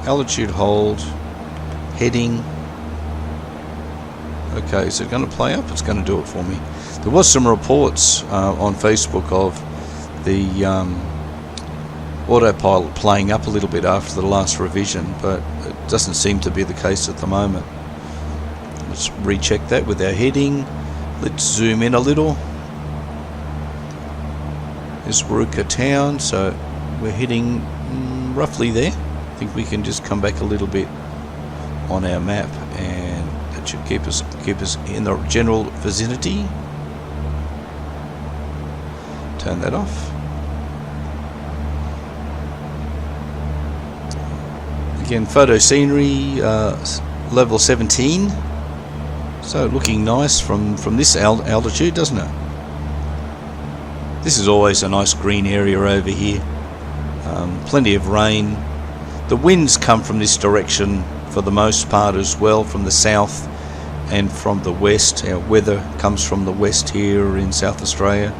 Altitude hold. Heading. Okay, is it going to play up? It's going to do it for me. There was some reports on Facebook of the autopilot playing up a little bit after the last revision, but it doesn't seem to be the case at the moment. Let's recheck that with our heading. Let's zoom in a little. There's Moorooka town, so we're heading roughly there. I think we can just come back a little bit on our map, and that should keep us in the general vicinity. Turn that off. Again, photo scenery, level 17. So looking nice from this altitude, doesn't it? This is always a nice green area over here. Plenty of rain. The winds come from this direction for the most part as well, from the south and from the west. Our weather comes from the west here in South Australia.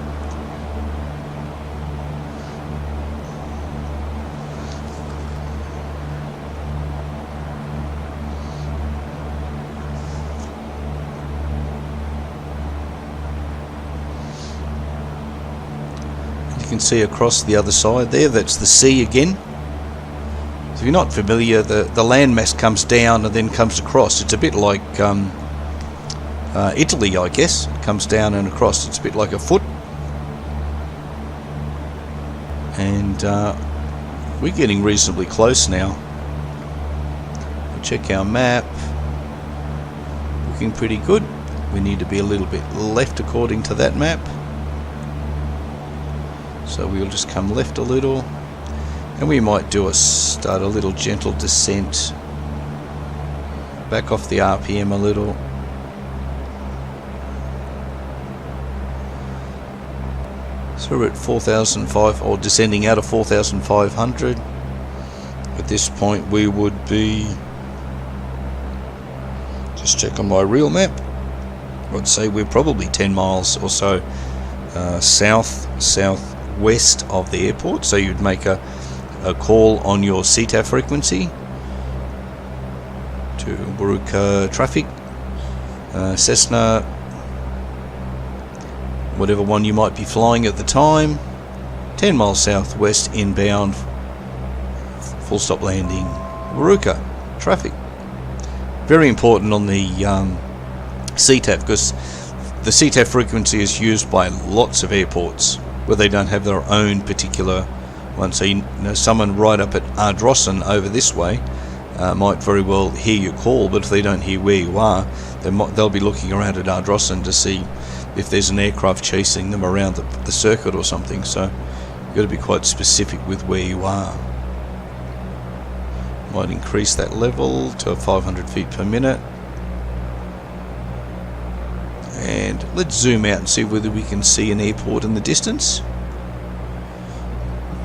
You can see across the other side there, that's the sea again. So if you're not familiar, the landmass comes down and then comes across. It's a bit like Italy, I guess. It comes down and across. It's a bit like a foot. And we're getting reasonably close now. We'll check our map. Looking pretty good. We need to be a little bit left according to that map. So we'll just come left a little, and we might start a little gentle descent, back off the RPM a little. So we're at 4,500, or descending out of 4,500. At this point we would be, just check on my real map, I'd say we're probably 10 miles or so southwest of the airport. So you'd make a call on your CTAF frequency to Moorooka traffic, Cessna, whatever one you might be flying at the time, 10 miles southwest inbound, full stop landing, Moorooka traffic. Very important on the CTAF, because the CTAF frequency is used by lots of airports where they don't have their own particular one. So someone right up at Ardrossan over this way might very well hear your call, but if they don't hear where you are, they'll be looking around at Ardrossan to see if there's an aircraft chasing them around the circuit or something. So you've got to be quite specific with where you are. Might increase that level to 500 feet per minute. And let's zoom out and see whether we can see an airport in the distance.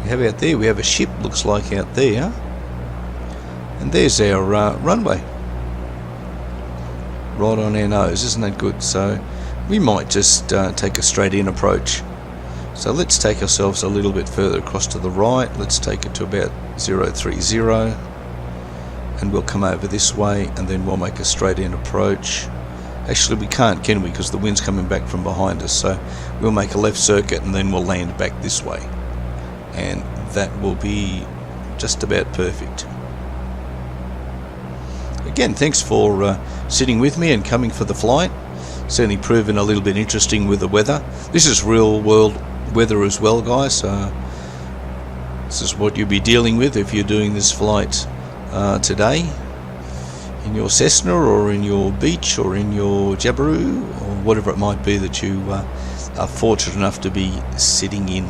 How about there? We have a ship, looks like, out there. And there's our runway. Right on our nose, isn't that good? So we might just take a straight in approach. So let's take ourselves a little bit further across to the right. Let's take it to about 030. And we'll come over this way, and then we'll make a straight in approach. Actually, we can't, can we? Because the wind's coming back from behind us. So we'll make a left circuit, and then we'll land back this way. And that will be just about perfect. Again, thanks for sitting with me and coming for the flight. Certainly proven a little bit interesting with the weather. This is real world weather as well, guys. This is what you'll be dealing with if you're doing this flight today. your Cessna or in your Beach or in your Jabiru or whatever it might be that you are fortunate enough to be sitting in.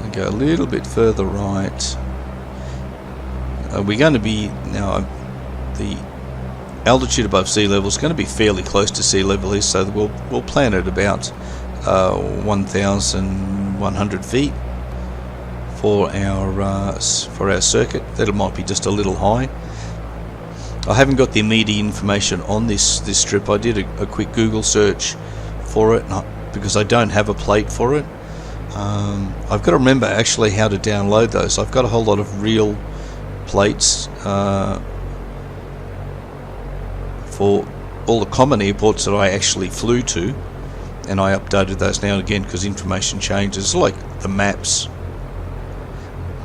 I'll go a little bit further right. We're going to be now the altitude above sea level is going to be fairly close to sea level here, so we'll plan at about 1,100 feet for our circuit. That might be just a little high. I haven't got the immediate information on this strip. I did a quick Google search for it because I don't have a plate for it. I've got to remember actually how to download those. I've got a whole lot of real plates for all the common airports that I actually flew to, and I updated those now and again because information changes, like the maps.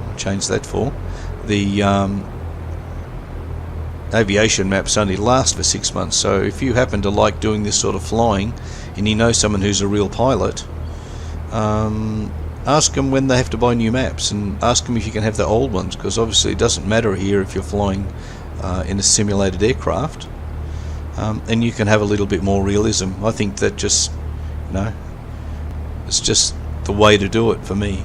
I'll change that for the aviation maps only last for 6 months, so if you happen to like doing this sort of flying and you know someone who's a real pilot, ask them when they have to buy new maps, and ask them if you can have the old ones, because obviously it doesn't matter here if you're flying in a simulated aircraft, and you can have a little bit more realism. I think that just, it's just the way to do it for me.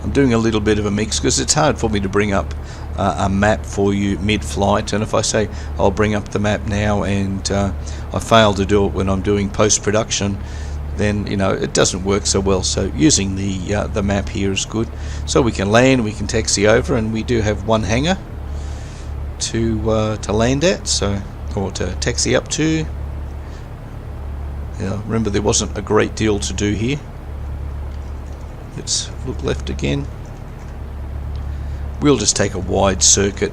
I'm doing a little bit of a mix because it's hard for me to bring up a map for you mid-flight, and if I say I'll bring up the map now and I fail to do it when I'm doing post-production, then it doesn't work so well. So using the map here is good. So we can land, we can taxi over, and we do have one hangar to land at, or to taxi up to. Remember, there wasn't a great deal to do here. Let's look left again. We'll just take a wide circuit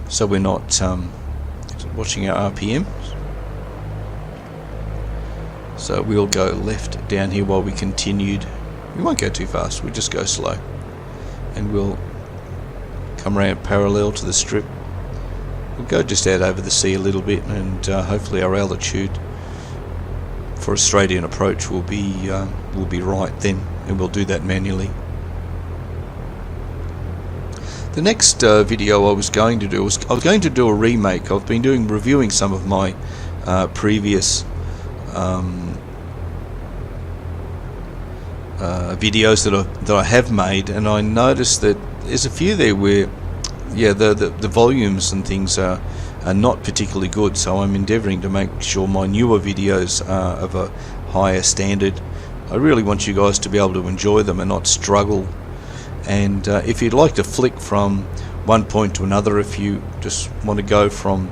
so we're not watching our RPM. So we'll go left down here while we continued. We won't go too fast, we'll just go slow, and we'll come around parallel to the strip. We'll go just out over the sea a little bit, and hopefully our altitude for a straight in approach will be right then, and we'll do that manually. The next video I was going to do I was going to do a remake. I've been reviewing some of my previous videos that I have made, and I noticed that there's a few there where the volumes and things are not particularly good, so I'm endeavouring to make sure my newer videos are of a higher standard. I really want you guys to be able to enjoy them and not struggle. And if you'd like to flick from one point to another, if you just want to go from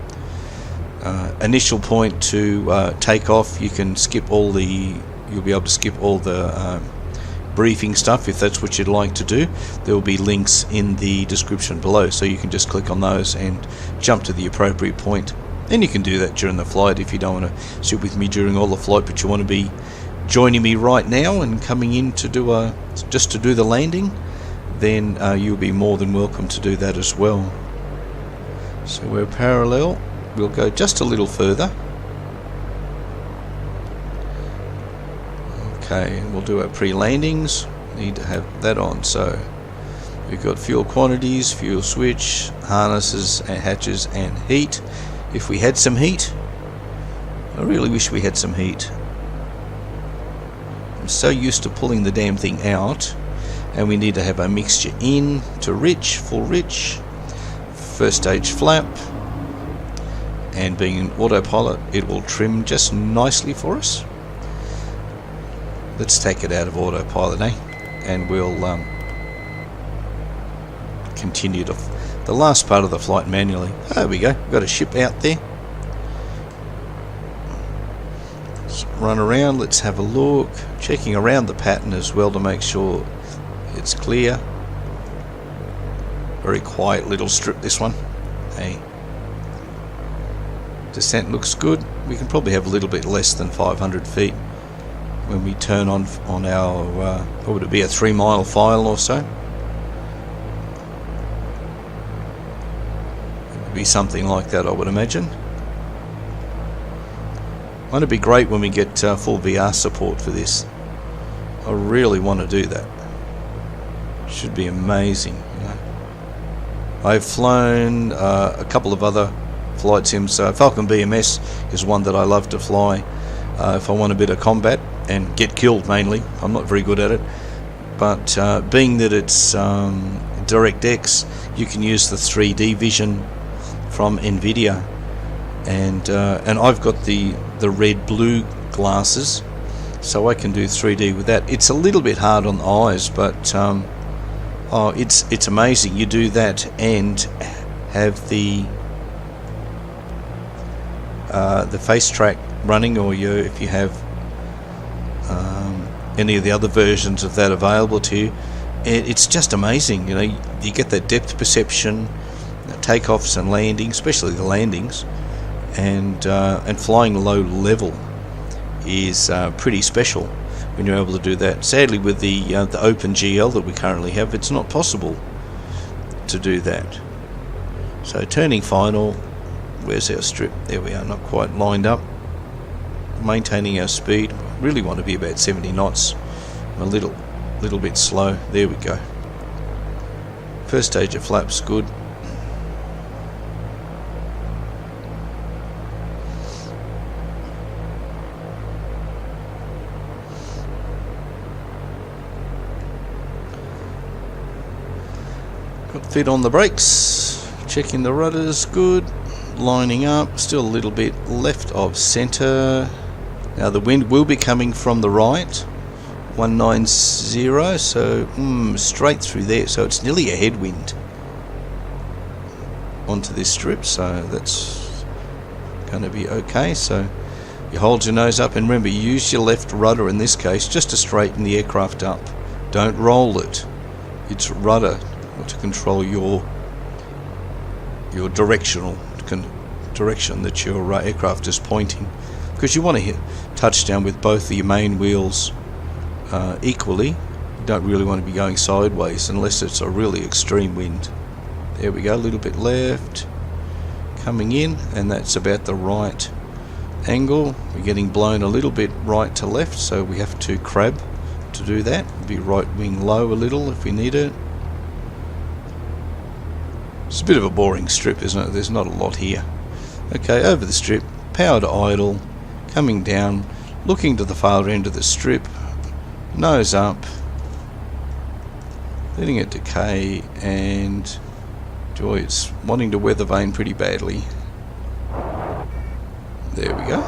initial point to takeoff, you can skip you'll be able to skip all the briefing stuff if that's what you'd like to do. There will be links in the description below, so you can just click on those and jump to the appropriate point. And you can do that during the flight if you don't want to sit with me during all the flight, but you want to be joining me right now and coming in to do just to do the landing, then you'll be more than welcome to do that as well. So we're parallel. We'll go just a little further. Okay, and we'll do our pre-landings. Need to have that on. So we've got fuel quantities, fuel switch, harnesses, and hatches, and heat. If we had some heat, I really wish we had some heat. I'm so used to pulling the damn thing out, and we need to have a mixture in to rich, full rich, first stage flap, and being an autopilot, it will trim just nicely for us. Let's take it out of autopilot, and we'll continue the last part of the flight manually. There we go, we've got a ship out there. Let's run around, let's have a look, checking around the pattern as well to make sure it's clear. Very quiet little strip, this one. Hey, descent looks good. We can probably have a little bit less than 500 feet when we turn on our what would it be, a 3-mile file or so. It would be something like that, I would imagine. Won't it be great when we get full VR support for this? I really want to do that. Should be amazing, you know. I've flown a couple of other flight sims. Falcon BMS is one that I love to fly if I want a bit of combat and get killed mainly. I'm not very good at it, but being that it's DirectX, you can use the 3D vision from NVIDIA, and I've got the red-blue glasses, so I can do 3D with that. It's a little bit hard on the eyes, but oh, it's amazing. You do that and have the face track running, or if you have any of the other versions of that available to you, it's just amazing. You know, you get that depth perception, takeoffs and landings, especially the landings, and flying low level is pretty special when you're able to do that. Sadly, with the OpenGL that we currently have, it's not possible to do that. So turning final, where's our strip? There we are, not quite lined up. Maintaining our speed, really want to be about 70 knots. I'm a little bit slow. There we go. First stage of flaps, good. Got feet on the brakes, checking the rudders, good. Lining up, still a little bit left of center. Now the wind will be coming from the right, 190, so straight through there, so it's nearly a headwind onto this strip, so that's going to be okay. So you hold your nose up, and remember, use your left rudder in this case just to straighten the aircraft up. Don't roll it. It's rudder to control your direction that your aircraft is pointing, because you want to hit touchdown with both of your main wheels equally. You don't really want to be going sideways unless it's a really extreme wind. There we go, a little bit left, coming in, and that's about the right angle. We're getting blown a little bit right to left, so we have to crab to do that. Be right wing low a little if we need it. It's a bit of a boring strip, isn't it? There's not a lot here. Okay, over the strip, power to idle, coming down, looking to the farther end of the strip, nose up, letting it decay, and joy, it's wanting to weather vane pretty badly. There we go.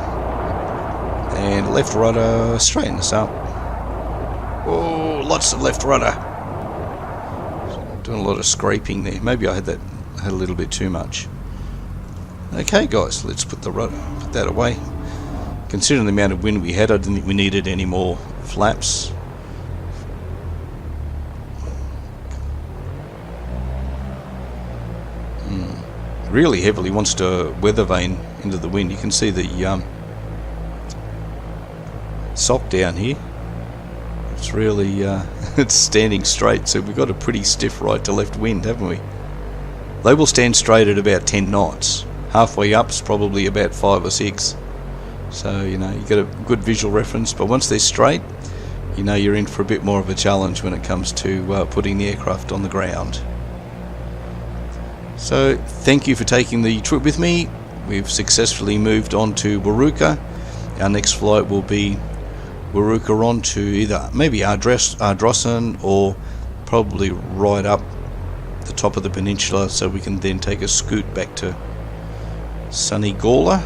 And left rudder, straighten us up. Oh, lots of left rudder. Doing a lot of scraping there. Maybe I had a little bit too much. Okay guys, let's put that away. Considering the amount of wind we had, I didn't think we needed any more flaps. Really heavily wants to weather vane into the wind. You can see the sock down here. It's really it's standing straight, so we've got a pretty stiff right to left wind, haven't we? They will stand straight at about 10 knots. Halfway up's probably about 5 or 6. So, you know, you get a good visual reference, but once they're straight, you know you're in for a bit more of a challenge when it comes to putting the aircraft on the ground. So, thank you for taking the trip with me. We've successfully moved on to Waruka. Our next flight will be Waruka on to either maybe Ardrossan, or probably right up the top of the peninsula, so we can then take a scoot back to sunny Gawler.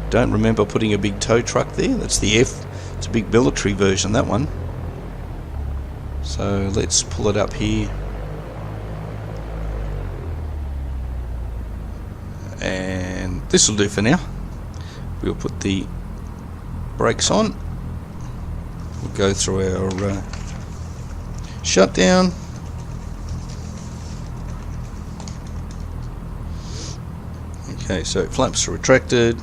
Don't remember putting a big tow truck there. That's the F. It's a big military version, that one. So let's pull it up here. And this will do for now. We'll put the brakes on. We'll go through our shutdown. Okay, so flaps are retracted.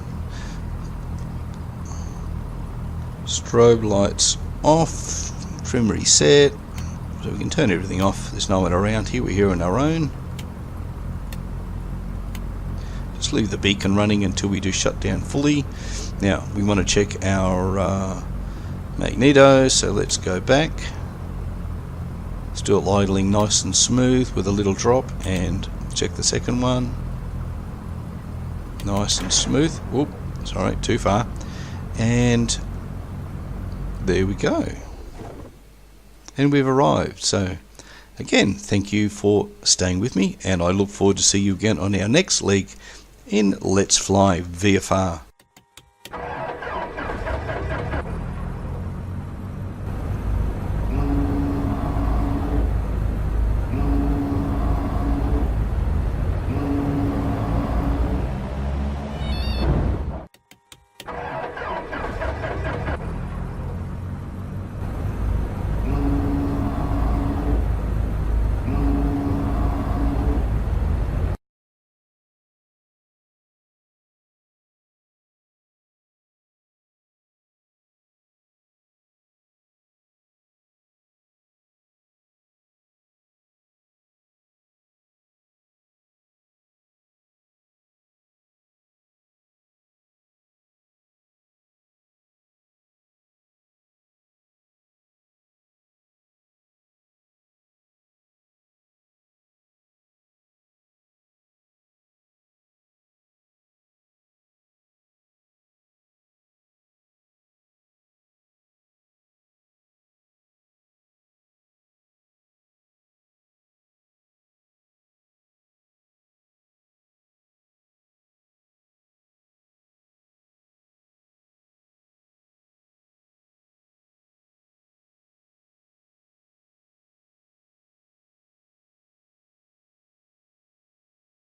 Strobe lights off. Trim reset. So we can turn everything off. There's no one around here. We're here on our own. Just leave the beacon running until we do shut down fully. Now we want to check our magneto, so let's go back. Still idling nice and smooth with a little drop, and check the second one. Nice and smooth. Whoop, sorry, too far. And there we go. And we've arrived. So again, thank you for staying with me, and I look forward to see you again on our next leg in Let's Fly VFR.